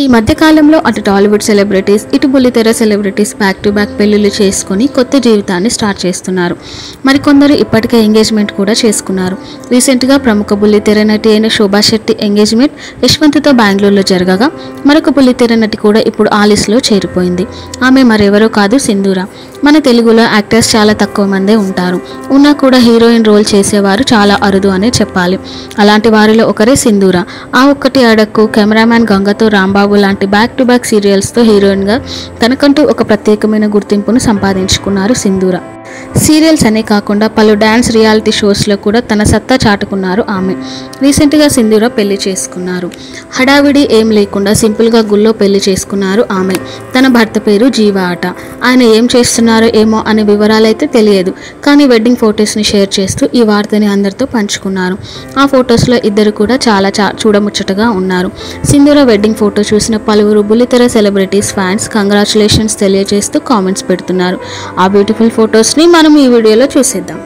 ఈ మధ్య కాలంలో అటు టాలీవుడ్ సెలబ్రిటీస్ ఇటు బుల్లితెర సెలబ్రిటీస్ బ్యాక్ టు బ్యాక్ పెళ్లిళ్ళు చేసుకుని కొత్త జీవితాన్ని స్టార్ట్ చేస్తున్నారు. మరికొందరు ఇప్పటికే ఎంగేజ్మెంట్ కూడా చేసుకున్నారు. రీసెంట్గా ప్రముఖ బుల్లితెర నటి అయిన శోభా శెట్టి ఎంగేజ్మెంట్ యశ్వంత్తో బెంగళూరులో జరగగా మరొక బుల్లితెర నటి కూడా ఇప్పుడు ఆ లిస్టులో చేరిపోయింది. ఆమె మరెవరో కాదు, సింధూర. మన తెలుగులో యాక్టర్స్ చాలా తక్కువ మందే ఉంటారు. ఉన్నా కూడా హీరోయిన్ రోల్ చేసేవారు చాలా అరుదు అనే చెప్పాలి. అలాంటి వారిలో ఒకరే సింధూర. ఆ ఒక్కటి అడక్కు, కెమెరామ్యాన్ గంగతో రాంబాబు లాంటి బ్యాక్ టు బ్యాక్ సీరియల్స్తో హీరోయిన్గా తనకంటూ ఒక ప్రత్యేకమైన గుర్తింపును సంపాదించుకున్నారు సింధూర. సీరియల్స్ అనే కాకుండా పలు డ్యాన్స్ రియాలిటీ షోస్లో కూడా తన సత్తా చాటుకున్నారు ఆమె. రీసెంట్గా సింధూర పెళ్లి చేసుకున్నారు. హడావిడి ఏం లేకుండా సింపుల్గా గుళ్ళో పెళ్లి చేసుకున్నారు ఆమె. తన భర్త పేరు జీవా అట. ఆయన ఏం చేస్తున్నారో ఏమో అనే వివరాలైతే తెలియదు, కానీ వెడ్డింగ్ ఫొటోస్ని షేర్ చేస్తూ ఈ వార్తని అందరితో పంచుకున్నారు. ఆ ఫొటోస్లో ఇద్దరు కూడా చాలా చూడముచ్చటగా ఉన్నారు. సింధూర వెడ్డింగ్ ఫోటో చూసిన పలువురు బుల్లితెర సెలబ్రిటీస్ ఫ్యాన్స్ కంగ్రాచులేషన్స్ తెలియజేస్తూ కామెంట్స్ పెడుతున్నారు. ఆ బ్యూటిఫుల్ ఫొటోస్ని మనం ఈ వీడియోలో చూసేద్దాం.